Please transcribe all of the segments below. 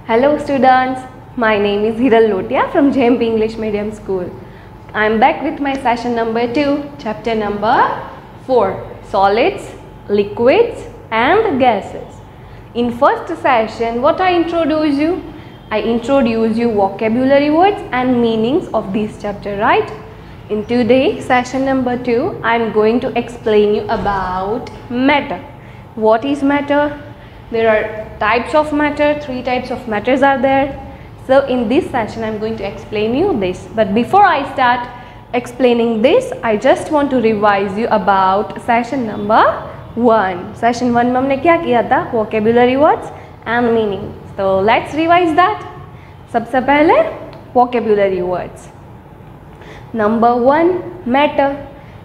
Hello students, my name is Hiral Lotia from JMP English Medium School. I am back with my session number 2, chapter number 4, solids, liquids and gases. In first session, what I introduce you? I introduce you vocabulary words and meanings of this chapter, right? In today's session number 2, I am going to explain you about matter. What is matter? There are types of matter, 3 types of matters are there. So in this session I am going to explain you this. But before I start explaining this, I just want to revise you about session number 1. Session 1 में हमने क्या किया था? Vocabulary words and meaning. So let's revise that. सबसे पहले vocabulary words. Number 1, matter.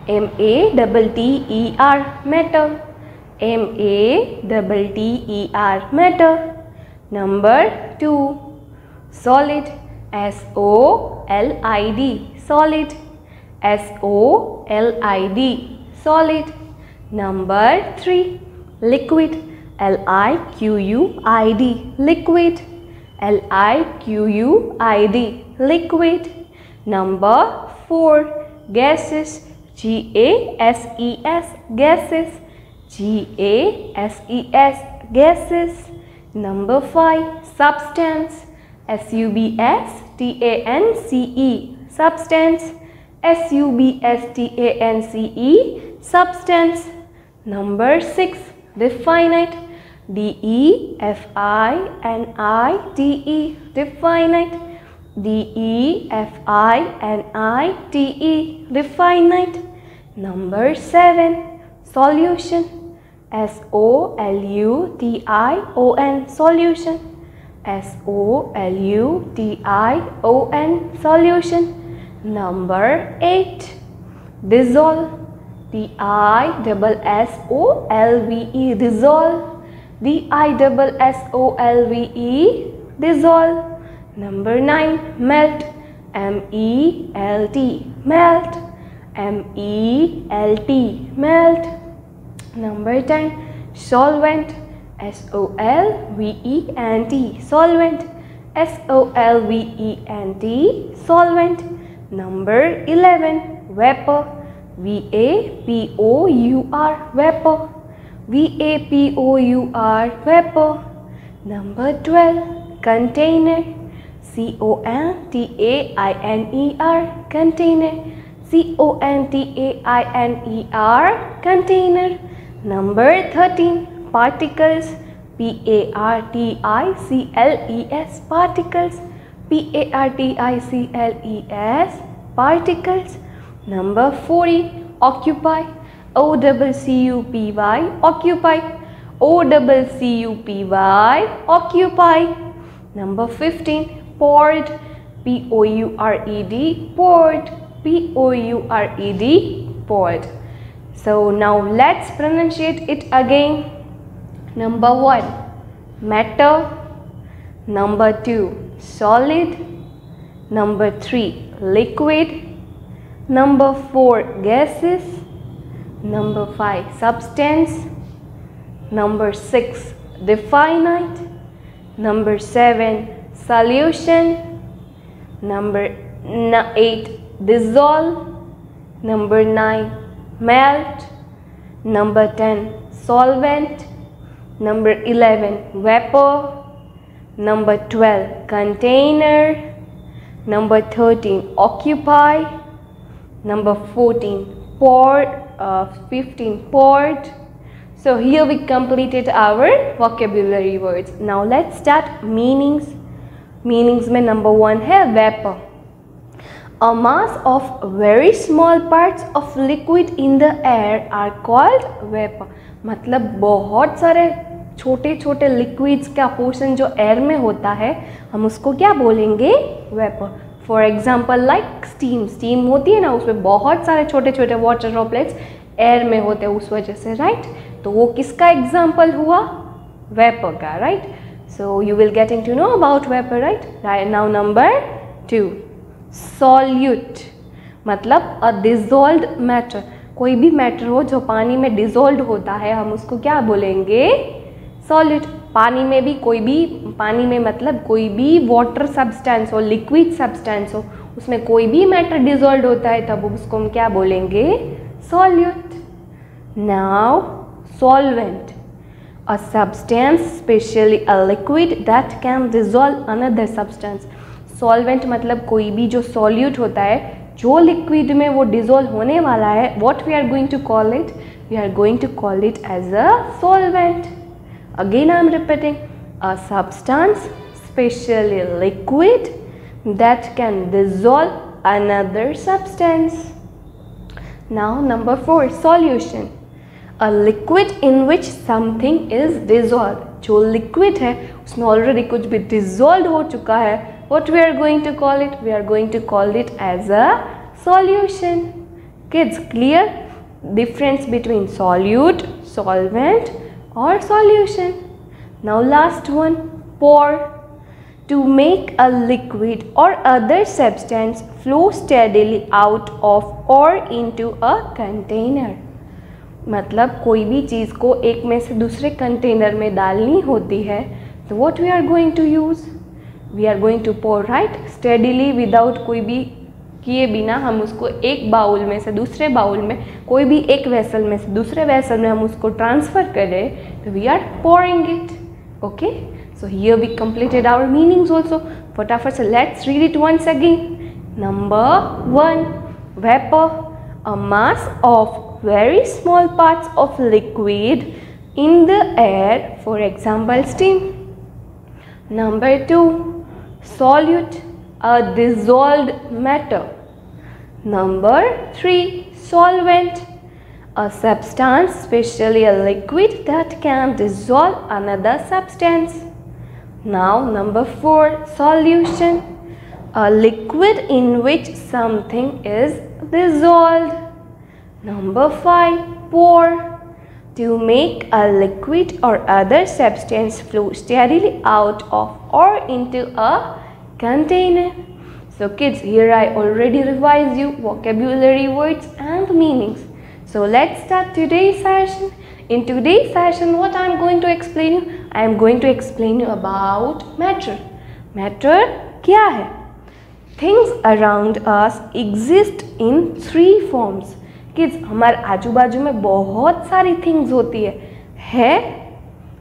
M-A-T-T-E-R, matter. M-A-T-T-E-R, matter. Number 2, solid. S-O-L-I-D, solid. S-O-L-I-D, solid. Number 3, liquid. L-I-Q-U-I-D, liquid. L-I-Q-U-I-D, liquid. Number 4, gases. G-A-S-E-S, gases. G-A-S-E-S, gases. Number 5, substance. S-U-B-S-T-A-N-C-E, substance. S-U-B-S-T-A-N-C-E, substance. Number 6, definite. D-E-F-I-N-I-T-E, definite. D-E-F-I-N-I-T-E, definite. Number 7, solution. S-O-L-U-T-I-O-N, solution. S-O-L-U-T-I-O-N, solution. Number 8, dissolve. D-I-S-S-O-L-V-E, dissolve. D-I-S-S-O-L-V-E, dissolve. Number 9, melt. M-E-L-T, melt. M-E-L-T, melt. Number 10, solvent. S-O-L-V-E-N-T, solvent. S-O-L-V-E-N-T, solvent. Number 11, vapor. V-A-P-O-U-R, vapor. V-A-P-O-U-R, vapor. Number 12, container. C-O-N-T-A-I-N-E-R, container. C-O-N-T-A-I-N-E-R, container. Number 13, particles. P-A-R-T-I-C-L-E-S, particles. P-A-R-T-I-C-L-E-S, particles. Number 14, occupy. O-C-C-U-P-Y, occupy. O-C-C-U-P-Y, occupy. Number 15, poured. P-O-U-R-E-D, poured. P-O-U-R-E-D, poured. So now let's pronunciate it again. Number 1, matter. Number 2, solid. Number 3, liquid. Number 4, gases. Number 5, substance. Number 6, definite. Number 7, solution. Number 8, dissolve. Number 9, melt. Number 10, solvent. Number 11, vapor. Number 12, container. Number 13, occupy. Number 14, poured. 15, poured. So here we completed our vocabulary words. Now let's start meanings. Meanings में number 1 है vapor. A mass of very small parts of liquid in the air are called vapor. मतलब बहुत सारे छोटे छोटे liquids का portion जो air में होता है, हम उसको क्या बोलेंगे? Vapour. For example like steam. Steam होती है ना, उसमें बहुत सारे छोटे छोटे वाटर ड्रॉपलेट्स एयर में होते हैं उस वजह से, राइट? तो वो किसका एग्जाम्पल हुआ? वेपर का, right? So you will getting to know about vapour, right? Now number 2, solute. मतलब अ डिजोल्व्ड मैटर. कोई भी मैटर हो जो पानी में डिजोल्व होता है, हम उसको क्या बोलेंगे? सॉल्यूट. पानी में भी पानी में मतलब कोई भी वाटर सब्सटेंस हो, लिक्विड सब्सटेंस हो, उसमें कोई भी मैटर डिजॉल्व होता है तब उसको हम क्या बोलेंगे? Solute. Now solvent, a substance specially a liquid that can dissolve another substance. Solvent मतलब कोई भी जो सॉल्यूट होता है, जो लिक्विड में वो डिजॉल्व होने वाला है, what we are going to call it? We are going to call it as a solvent. Again I am repeating, a substance specially liquid that can dissolve another substance. Now number 4, solution, a liquid in which something is dissolved. जो liquid है उसमें already कुछ भी dissolved हो चुका है, what we are going to call it? We are going to call it as a solution. Kids, clear difference between solute, solvent or solution? Now last one, pour, to make a liquid or other substance flow steadily out of or into a container. मतलब कोई भी चीज़ को एक में से दूसरे container में डालनी होती है तो what we are going to use? We are going to pour, right? Steadily, without कोई भी किए बिना हम उसको एक बाउल में से दूसरे बाउल में, कोई भी एक वेसल में से दूसरे वेसल में हम उसको ट्रांसफ़र करें तो we are pouring it. Okay, so here we completed our meanings also. फटाफट से let's read it once again. Number 1, vapor, a mass of very small parts of liquid in the air, for example steam. Number 2, solute, a dissolved matter. Number 3, solvent, a substance, especially a liquid that can dissolve another substance. Now number 4, solution, a liquid in which something is dissolved. Number 5, pour, to make a liquid or other substance flow steadily out of or into a container. So kids, here I already revised you vocabulary words and meanings. So let's start today's session. In today's session, what I am going to explain you? I am going to explain you about matter. Matter क्या है? Things around us exist in 3 forms. Kids, हमारे आजू बाजू में बहुत सारी things होती है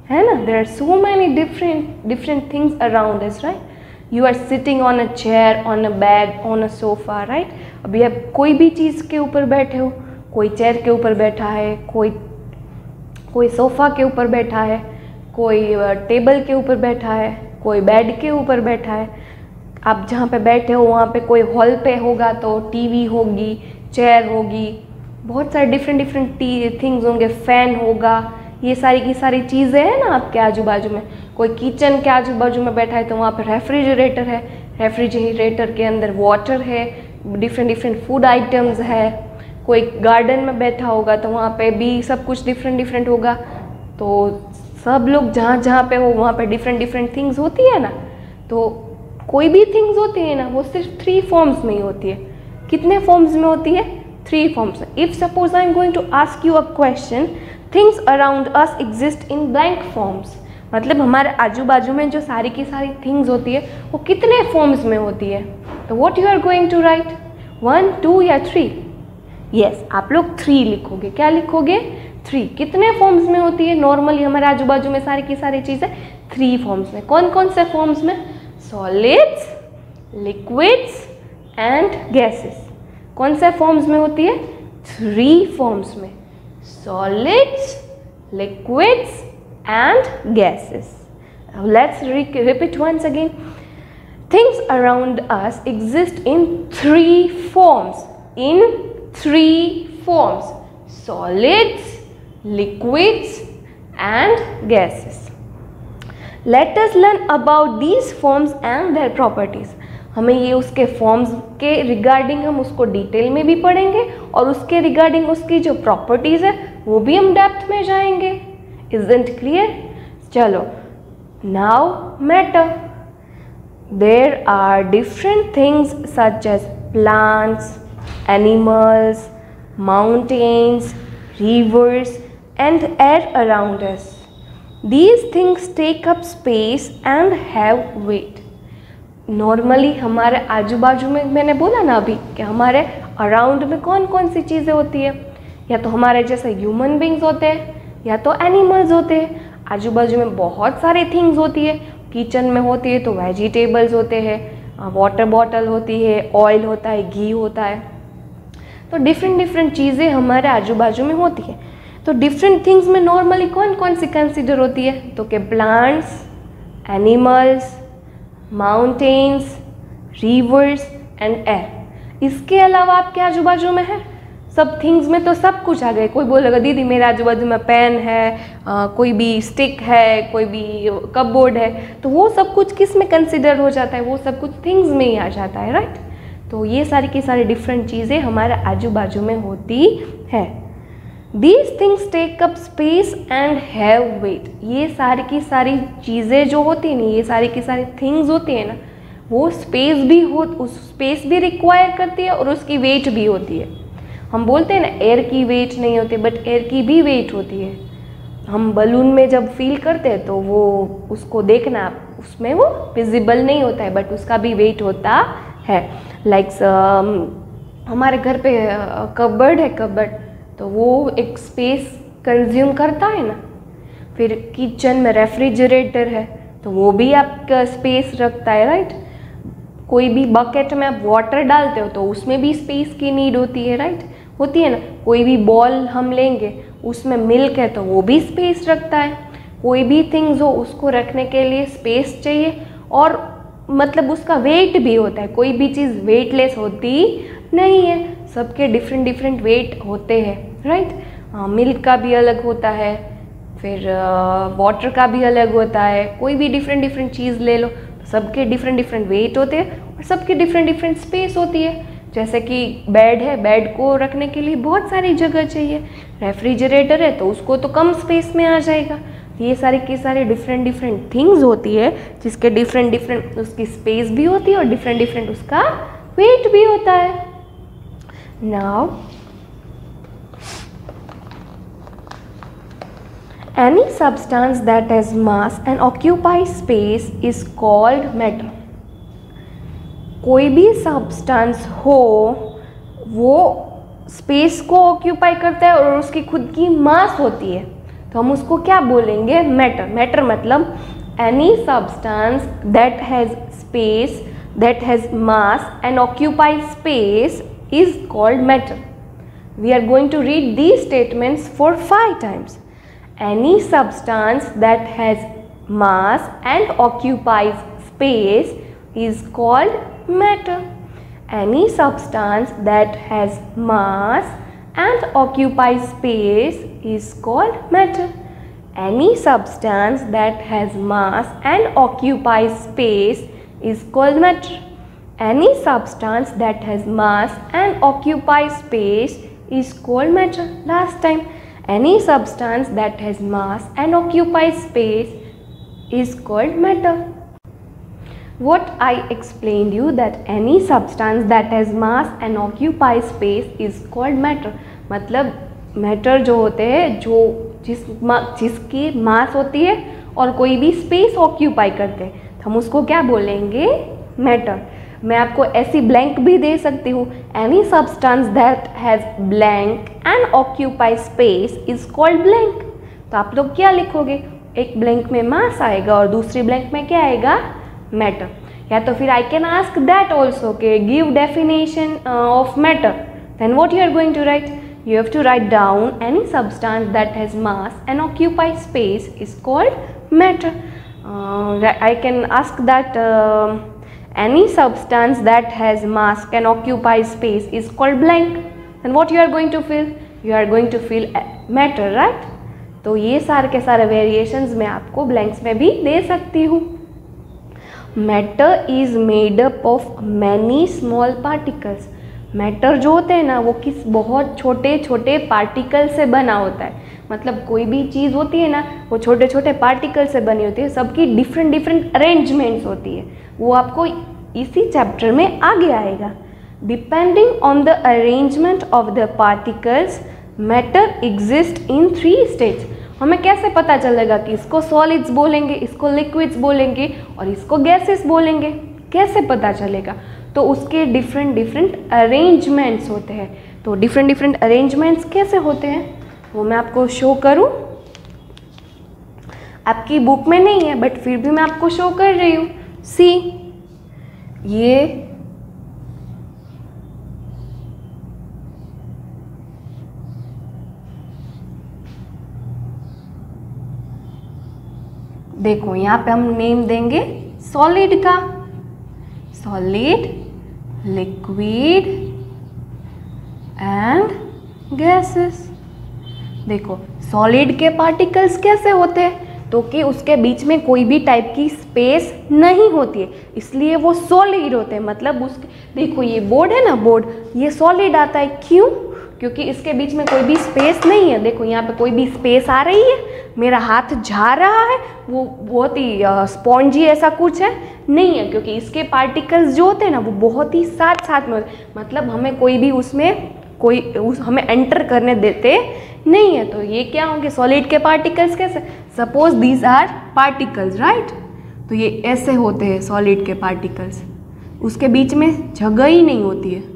ना? There are so many different things around us, right? You are sitting on a chair, on a bed, on a sofa, right? अभी आप कोई भी चीज़ के ऊपर बैठे हो, कोई चेयर के ऊपर बैठा है, कोई सोफ़ा के ऊपर बैठा है, कोई टेबल के ऊपर बैठा है, कोई बेड के ऊपर बैठा है। आप जहाँ पे बैठे हो वहाँ पे कोई हॉल पे होगा तो टीवी होगी, चेयर होगी, बहुत सारे डिफरेंट थिंग्स होंगे, फ़ैन होगा, ये सारी की सारी चीज़ें हैं ना आपके आजू बाजू में। कोई किचन के आजू बाजू में बैठा है तो वहाँ पे रेफ्रिजरेटर है, रेफ्रिजरेटर के अंदर वाटर है, डिफरेंट फूड आइटम्स है। कोई गार्डन में बैठा होगा तो वहाँ पे भी सब कुछ डिफरेंट होगा। तो सब लोग जहाँ पे हो वहाँ पे डिफरेंट थिंग्स होती है ना। तो कोई भी थिंग्स होती है ना वो सिर्फ 3 फॉर्म्स में ही होती है। कितने फॉर्म्स में होती है? 3 forms. If suppose I am going to ask you a question, things around us exist in blank forms, मतलब हमारे आजू बाजू में जो सारी की सारी थिंग्स होती है वो कितने फॉर्म्स में होती है? तो what you are going to write? 1, 2 या 3? यस, आप लोग 3 लिखोगे। क्या लिखोगे? 3। कितने फॉर्म्स में होती है नॉर्मली हमारे आजू बाजू में सारी की सारी चीज़ें? 3 फॉर्म्स में। कौन कौन से फॉर्म्स में? Solids, liquids and gases. कौन से फॉर्म्स में होती है? 3 फॉर्म्स में, solids, liquids and gases. Let's repeat once again. Things around us exist in 3 forms. In 3 forms: solids, liquids and gases. Let us learn about these forms and their properties. हमें ये उसके forms के regarding हम उसको detail में भी पढ़ेंगे और उसके रिगार्डिंग उसकी जो प्रॉपर्टीज़ है वो भी हम डेप्थ में जाएंगे। Isn't clear? चलो, now matter. There are different things such as plants, animals, mountains, rivers and air around us. These things take up space and have weight. Normally हमारे आजू बाजू में, मैंने बोला ना अभी कि हमारे अराउंड में कौन कौन सी चीज़ें होती है, या तो हमारे जैसे ह्यूमन बींग्स होते हैं या तो एनिमल्स होते हैं। आजू बाजू में बहुत सारे थिंग्स होती है। किचन में होती है तो वेजिटेबल्स होते हैं, वाटर बॉटल होती है, ऑयल होता है, घी होता है। तो डिफरेंट डिफरेंट चीज़ें हमारे आजू बाजू में होती है। तो डिफरेंट थिंग्स में नॉर्मली कौन कौन सी कंसिडर होती है, तो कि plants, animals, mountains, reverse and air. इसके अलावा आपके आजू बाजू में है सब थिंग्स में तो सब कुछ आ गए। कोई बोलेगा दीदी मेरे आजू बाजू में पेन है, कोई भी स्टिक है, कोई भी कपबोर्ड है, तो वो सब कुछ किस में कंसिडर हो जाता है, वो सब कुछ थिंग्स में ही आ जाता है, राइट। तो ये सारी की सारी डिफरेंट चीज़ें हमारे आजू बाजू में होती है। These things take up space and have weight। ये सारी की सारी चीज़ें जो होती हैं ना, ये सारी की सारी थिंग्स होती है ना, वो स्पेस भी उस स्पेस भी रिक्वायर करती है और उसकी वेट भी होती है। हम बोलते हैं ना एयर की वेट नहीं होती, बट एयर की भी वेट होती है। हम बलून में जब फील करते हैं तो वो उसको देखना, उसमें वो विजिबल नहीं होता है, बट उसका भी वेट होता है। लाइक हमारे घर पे कबर्ड है, कबर्ड, तो वो एक स्पेस कंज्यूम करता है ना। फिर किचन में रेफ्रिजरेटर है तो वो भी आपका स्पेस रखता है, राइट। कोई भी बकेट में आप वाटर डालते हो तो उसमें भी स्पेस की नीड होती है, राइट, होती है ना। कोई भी बॉल हम लेंगे उसमें मिल्क है तो वो भी स्पेस रखता है। कोई भी थिंग्स हो उसको रखने के लिए स्पेस चाहिए, और मतलब उसका वेट भी होता है। कोई भी चीज़ वेटलेस होती नहीं है, सबके डिफरेंट डिफरेंट वेट होते हैं, राइट। मिल्क का भी अलग होता है, फिर वाटर का भी अलग होता है। कोई भी डिफरेंट डिफरेंट चीज़ ले लो, सबके डिफरेंट डिफरेंट वेट होते हैं और सबके डिफरेंट डिफरेंट स्पेस होती है। जैसे कि बेड है, बेड को रखने के लिए बहुत सारी जगह चाहिए। रेफ्रिजरेटर है तो उसको तो कम स्पेस में आ जाएगा। ये सारी की सारी डिफरेंट डिफरेंट थिंग्स होती है जिसके डिफरेंट डिफरेंट उसकी स्पेस भी होती है और डिफरेंट डिफरेंट उसका वेट भी होता है। Now any substance that has mass and occupies space is called matter। कोई भी सब्सटेंस हो वो स्पेस को ऑक्यूपाई करता है और उसकी खुद की मास होती है, तो हम उसको क्या बोलेंगे, मैटर। मैटर मतलब any substance that has space, that has mass and occupy space is called matter. We are going to read these statements for 5 times। Any substance that has mass and occupies space is called matter। Any substance that has mass and occupies space is called matter। Any substance that has mass and occupies space is called matter। Any substance that has mass and occupies space is called matter। Last time, any substance that has mass and occupies space is called matter। What I explained you that any substance that has mass and occupies space is called matter। मतलब matter जो होते हैं, जो जिसकी मास होती है और कोई भी स्पेस ऑक्यूपाई करते हैं, तो हम उसको क्या बोलेंगे, मैटर। मैं आपको ऐसी ब्लैंक भी दे सकती हूँ, any substance that has blank and occupy space is called blank. तो आप लोग क्या लिखोगे, एक ब्लैंक में मास आएगा और दूसरी ब्लैंक में क्या आएगा, मैटर। या तो फिर I can ask that also के give definition of matter, then what you are going to write, you have to write down any substance that has mass and occupies space is called matter। I can ask that any substance that has mass and occupies space is called blank, then what you are going to fill, you are going to fill matter, right। तो ये सारे के सारे variations मैं आपको blanks में भी दे सकती हूँ। Matter is made up of many small particles. Matter जो होते हैं ना वो किस बहुत छोटे छोटे पार्टिकल से बना होता है। मतलब कोई भी चीज़ होती है ना वो छोटे छोटे पार्टिकल से बनी होती है, सबकी डिफरेंट डिफरेंट अरेंजमेंट्स होती है। वो आपको इसी चैप्टर में आगे आएगा। Depending on the arrangement of the particles matter exist in 3 stage. हमें कैसे पता चलेगा कि इसको सॉलिड्स बोलेंगे, इसको लिक्विड्स बोलेंगे और इसको गैसेस बोलेंगे, कैसे पता चलेगा? तो उसके डिफरेंट अरेंजमेंट्स होते हैं। तो डिफरेंट अरेंजमेंट्स कैसे होते हैं वो मैं आपको शो करूं। आपकी बुक में नहीं है बट फिर भी मैं आपको शो कर रही हूँ। सी, ये देखो, यहाँ पे हम नेम देंगे सॉलिड का, सॉलिड, लिक्विड एंड गैसेस। देखो सॉलिड के पार्टिकल्स कैसे होते हैं, तो कि उसके बीच में कोई भी टाइप की स्पेस नहीं होती है, इसलिए वो सॉलिड होते हैं। मतलब उसके, देखो ये बोर्ड है ना, बोर्ड, ये सॉलिड आता है, क्यों? क्योंकि इसके बीच में कोई भी स्पेस नहीं है। देखो यहाँ पे कोई भी स्पेस आ रही है, मेरा हाथ जा रहा है, वो बहुत ही स्पॉन्जी ऐसा कुछ है नहीं है, क्योंकि इसके पार्टिकल्स जो होते हैं ना वो बहुत ही साथ साथ में होते हैं। मतलब हमें कोई भी उसमें हमें एंटर करने देते नहीं है। तो ये क्या होंगे सॉलिड के पार्टिकल्स? कैसे? Suppose these are particles, right? तो ये ऐसे होते हैं सॉलिड के पार्टिकल्स, उसके बीच में जगह ही नहीं होती है।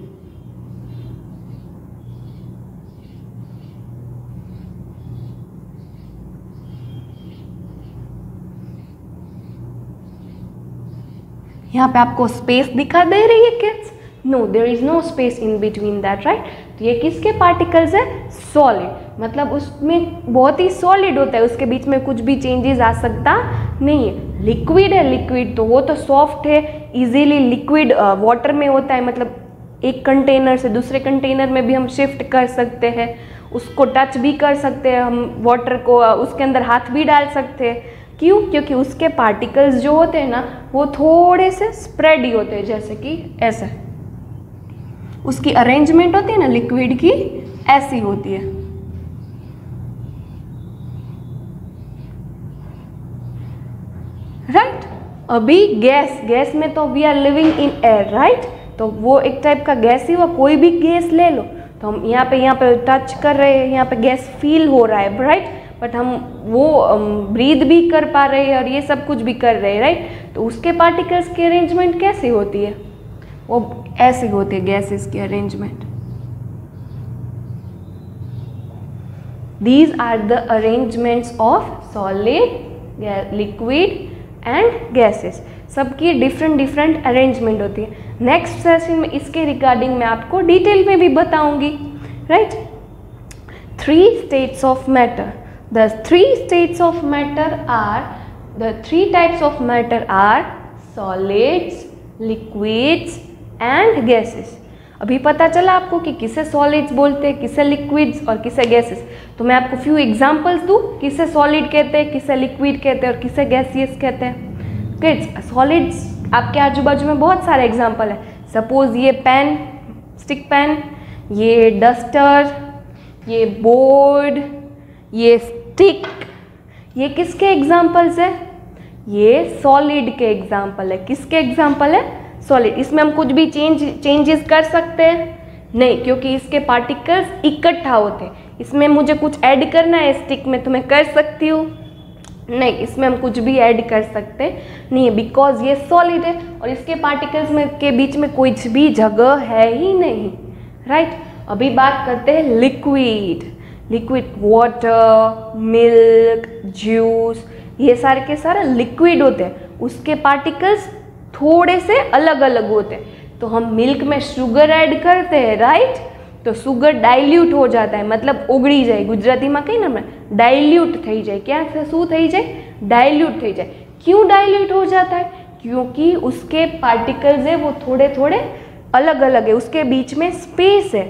यहाँ पे आपको स्पेस दिखा दे रही है kids? No, there is no space in between that, right? तो ये किसके पार्टिकल्स है? सॉलिड। मतलब उसमें बहुत ही सॉलिड होता है, उसके बीच में कुछ भी चेंजेस आ सकता नहीं है। लिक्विड है, लिक्विड तो वो तो सॉफ्ट है, इजीली लिक्विड वाटर में होता है। मतलब एक कंटेनर से दूसरे कंटेनर में भी हम शिफ्ट कर सकते हैं, उसको टच भी कर सकते हैं, हम वाटर को उसके अंदर हाथ भी डाल सकते हैं। क्यों? क्योंकि उसके पार्टिकल्स जो होते हैं ना वो थोड़े से स्प्रेड ही होते हैं, जैसे कि ऐसे उसकी अरेंजमेंट होती है ना लिक्विड की, ऐसी होती है। राइट? अभी गैस में तो we are living in air, right? तो वो एक टाइप का गैस ही हुआ। कोई भी गैस ले लो, तो हम यहाँ पे टच कर रहे हैं, यहाँ पे गैस फील हो रहा है, राइट? बट हम वो ब्रीथ भी कर पा रहे हैं और ये सब कुछ भी कर रहे हैं, राइट? तो उसके पार्टिकल्स की अरेंजमेंट कैसी होती है? वो ऐसी होती है गैसेस की arrangement. These are the arrangements of solid, liquid and gases. सबकी डिफरेंट अरेंजमेंट होती है। नेक्स्ट सेशन में इसके रिगार्डिंग मैं आपको डिटेल में भी बताऊंगी, right? 3 states of matter. The 3 states of matter are, the 3 types of matter are solids, liquids and gases. अभी पता चला आपको कि किसे सॉलिड्स बोलते हैं, किसे लिक्विड्स और किसे गैसेस। तो मैं आपको फ्यू एग्जांपल्स दूँ, किसे सॉलिड कहते हैं, किसे लिक्विड कहते हैं और किसे गैसियस कहते हैं। किड्स, सॉलिड्स आपके आजू बाजू में बहुत सारे एग्जांपल है। सपोज ये पेन, स्टिक पेन, ये डस्टर, ये बोर्ड, ये स्टिक, ये किसके एग्जांपल्स है? ये सॉलिड के एग्जांपल है। किसके एग्जांपल है? सॉलिड। इसमें हम कुछ भी चेंजेस कर सकते हैं? नहीं, क्योंकि इसके पार्टिकल्स इकट्ठा होते हैं। इसमें मुझे कुछ ऐड करना है स्टिक में तो मैं कर सकती हूँ? नहीं, इसमें हम कुछ भी ऐड कर सकते नहीं है, बिकॉज ये सॉलिड है और इसके पार्टिकल्स में के बीच में कुछ भी जगह है ही नहीं, राइट? अभी बात करते हैं liquid. Liquid water, milk, juice, ये सारे के सारे लिक्विड होते हैं। उसके पार्टिकल्स थोड़े से अलग अलग होते हैं। तो हम मिल्क में शुगर ऐड करते हैं, राइट? तो शुगर डाइल्यूट हो जाता है, मतलब ओगળી જાય। ગુજરાતીમાં કહીએ ને આપણે डाइल्यूट થઈ જાય। क्या શું થઈ જાય? डाइल्यूट થઈ જાય। क्यों डाइल्यूट हो जाता है? क्योंकि उसके पार्टिकल्स है वो थोड़े थोड़े अलग अलग है, उसके बीच में स्पेस है,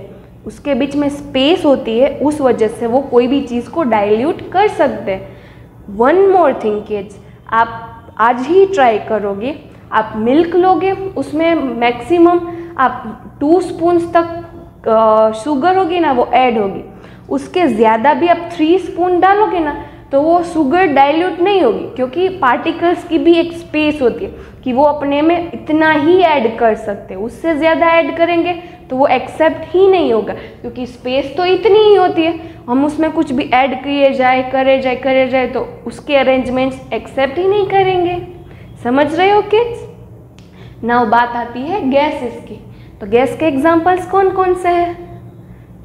उसके बीच में स्पेस होती है, उस वजह से वो कोई भी चीज़ को डाइल्यूट कर सकते हैं। वन मोर थिंग किड्स, आप आज ही ट्राई करोगे, आप मिल्क लोगे, उसमें मैक्सिमम आप 2 स्पून तक शुगर होगी ना वो ऐड होगी। उसके ज़्यादा भी आप 3 स्पून डालोगे ना तो वो शुगर डाइल्यूट नहीं होगी, क्योंकि पार्टिकल्स की भी एक स्पेस होती है कि वो अपने में इतना ही ऐड कर सकते हैं, उससे ज़्यादा ऐड करेंगे तो वो एक्सेप्ट ही नहीं होगा, क्योंकि स्पेस तो इतनी ही होती है। हम उसमें कुछ भी ऐड किए जाए, करे जाए तो उसके अरेंजमेंट्स एक्सेप्ट ही नहीं करेंगे। समझ रहे हो किड्स? नाउ बात आती है गैसेस की। तो गैस के एग्जांपल्स कौन कौन से हैं?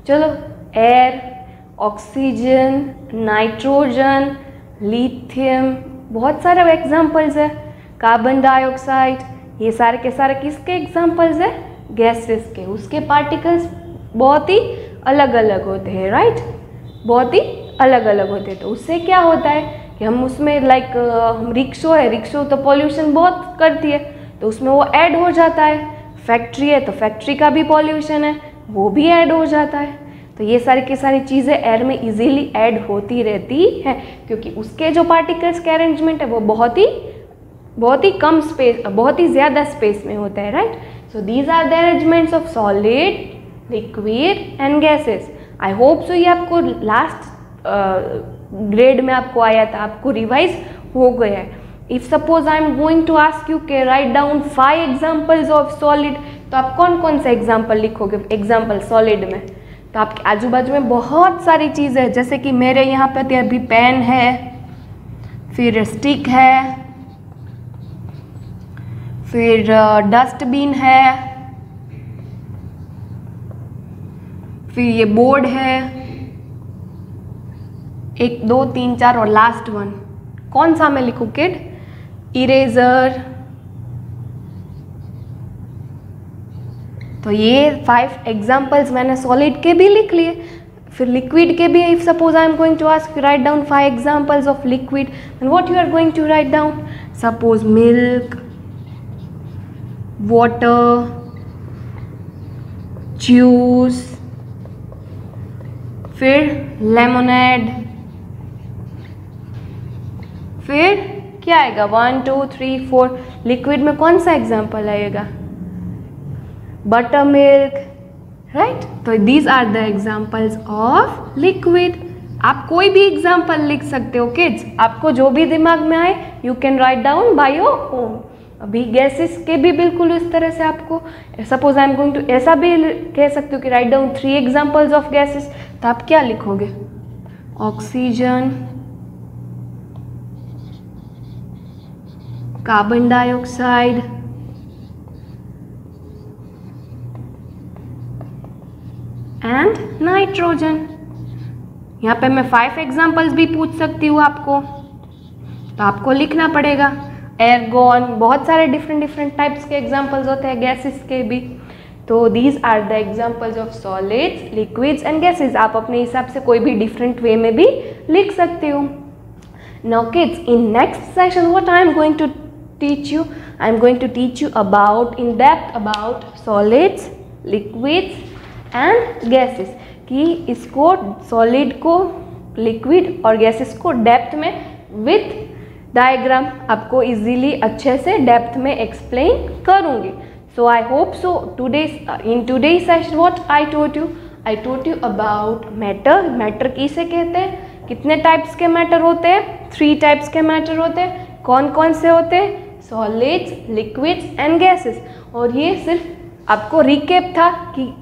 चलो, एयर, ऑक्सीजन, नाइट्रोजन, लिथियम, बहुत सारे एग्जांपल्स है। कार्बन डाइऑक्साइड, ये सारे के सारे किसके एग्जांपल्स है? गैसेस के। उसके पार्टिकल्स बहुत ही अलग अलग होते हैं, राइट? बहुत ही अलग अलग होते हैं। तो उससे क्या होता है कि हम उसमें हम रिक्शो तो पॉल्यूशन बहुत करती है, तो उसमें वो ऐड हो जाता है। फैक्ट्री है तो फैक्ट्री का भी पॉल्यूशन है, वो भी ऐड हो जाता है। तो ये सारी की सारी चीज़ें एयर में इजीली ऐड होती रहती है, क्योंकि उसके जो पार्टिकल्स के अरेंजमेंट है वो बहुत ही कम स्पेस, बहुत ही ज़्यादा स्पेस में होता है, right? So these are the arrangements of solid, liquid and gases. I hope so ये आपको लास्ट ग्रेड में आपको आया था, आपको रिवाइज हो गया है। If suppose I am going to ask you के write down 5 examples of solid, तो आप कौन कौन सा एग्जाम्पल लिखोगे? एग्जाम्पल सॉलिड में तो आपके आजू बाजू में बहुत सारी चीज़ें हैं, जैसे कि मेरे यहाँ पे अभी पेन है, फिर स्टिक है, फिर डस्टबिन है, फिर ये बोर्ड है, 1 2 3 4 और लास्ट वन कौन सा मैं लिखूं किड? इरेजर। तो ये 5 एग्जाम्पल्स मैंने सॉलिड के भी लिख लिए। फिर लिक्विड के भी, if suppose I am going to ask you write down 5 examples of liquid, and what you are going to write down? Suppose milk, water, juice, फिर लेमोनेड, फिर क्या आएगा? 1 2 3 4। लिक्विड में कौन सा एग्जाम्पल आएगा? Butter milk, right? तो these are the examples of liquid. आप कोई भी एग्जाम्पल लिख सकते हो किड्स, आपको जो भी दिमाग में आए you can write down by your own. अभी गैसेस के भी बिल्कुल इस तरह से आपको, suppose I am going to, ऐसा भी कह सकते हो कि write down 3 examples of gases, तो आप क्या लिखोगे? Oxygen, carbon dioxide, and nitrogen. यहाँ पे मैं 5 एग्जाम्पल्स भी पूछ सकती हूँ आपको, तो आपको लिखना पड़ेगा। एयरगॉन, बहुत सारे डिफरेंट टाइप्स के एग्जाम्पल्स होते हैं गैसेस के भी। तो these are the examples of solids, liquids and gases. आप अपने हिसाब से कोई भी डिफरेंट वे में भी लिख सकते हो। Now kids, in next session what I am going to teach you, I am going to teach you about in depth about solids, liquids and gases, कि इसको सॉलिड को, लिक्विड और गैसेस को डेप्थ में विथ डायग्राम आपको easily अच्छे से depth में एक्सप्लेन करूँगी। So I hope so in today's session what I told you about matter. Matter किसे कहते हैं? कितने टाइप्स के मैटर होते हैं? 3 टाइप्स के मैटर होते हैं। कौन कौन से होते हैं? Solids, liquids and gases. और ये सिर्फ आपको रिकेप था कि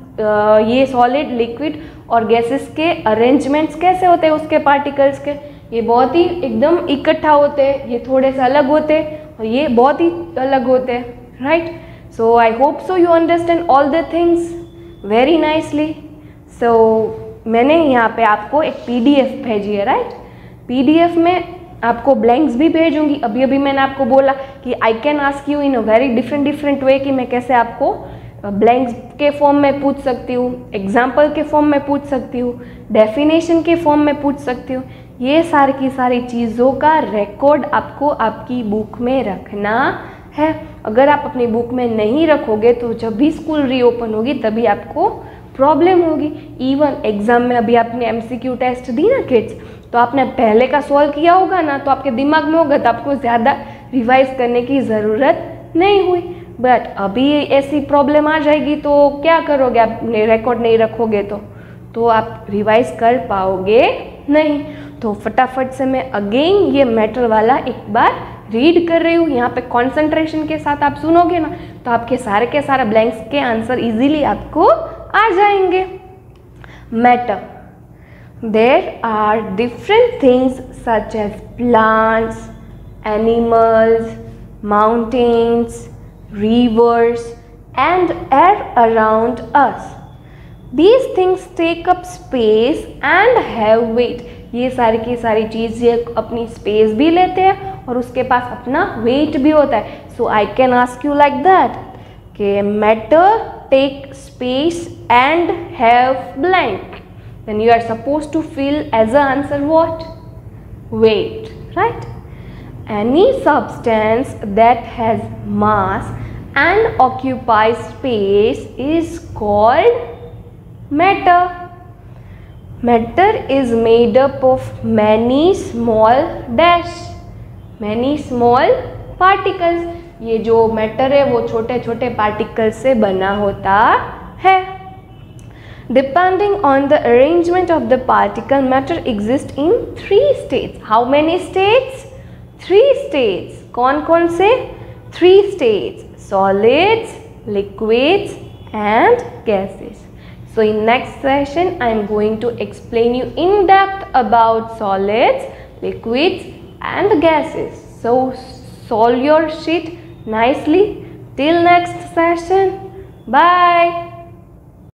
ये सॉलिड, लिक्विड और गैसेस के अरेंजमेंट्स कैसे होते हैं, उसके पार्टिकल्स के। ये बहुत ही एकदम इकट्ठा होते हैं, ये थोड़े से अलग होते हैं, और ये बहुत ही अलग होते हैं, right? So I hope so you understand all the things very nicely. So मैंने यहाँ पे आपको एक PDF भेजी है, राइट? PDF में आपको ब्लैंक्स भी भेजूंगी। अभी मैंने आपको बोला कि आई can ask you in a very different way, कि मैं कैसे आपको ब्लैंक्स के फॉर्म में पूछ सकती हूँ, एग्जाम्पल के फॉर्म में पूछ सकती हूँ, डेफिनेशन के फॉर्म में पूछ सकती हूँ। ये सारी की सारी चीज़ों का रिकॉर्ड आपको आपकी बुक में रखना है। अगर आप अपनी बुक में नहीं रखोगे तो जब भी स्कूल रीओपन होगी तभी आपको प्रॉब्लम होगी। इवन एग्ज़ाम में अभी आपने MCQ टेस्ट दी ना किड्स, तो आपने पहले का सॉल्व किया होगा ना, तो आपके दिमाग में होगा, तो आपको ज़्यादा रिवाइज करने की ज़रूरत नहीं हुई। बट अभी ऐसी प्रॉब्लम आ जाएगी तो क्या करोगे? आप रिकॉर्ड नहीं रखोगे तो आप रिवाइज कर पाओगे नहीं। तो फटाफट से मैं अगेन ये मैटर वाला एक बार रीड कर रही हूँ, यहाँ पे कंसंट्रेशन के साथ आप सुनोगे ना तो आपके सारे के सारे ब्लैंक्स के आंसर इजीली आपको आ जाएंगे. Matter. There are different things such as plants, animals, mountains, rivers, and air around us. These things take up space and have weight. ये सारी की सारी चीज़ें अपनी स्पेस भी लेते हैं और उसके पास अपना वेट भी होता है. So I can ask you like that कि matter take space and have blank. Then you are supposed to fill as a answer what? Weight, right? Any substance that has mass and occupies space is called matter. Matter is made up of many small particles. ये जो matter है वो छोटे छोटे particles से बना होता है. Depending on the arrangement of the particle, matter exists in 3 states. How many states? 3 states. कौन से? 3 states. Solids, liquids and gases. So in next session I am going to explain you in depth about solids, liquids and gases. So solve your sheet nicely. Till next session. Bye.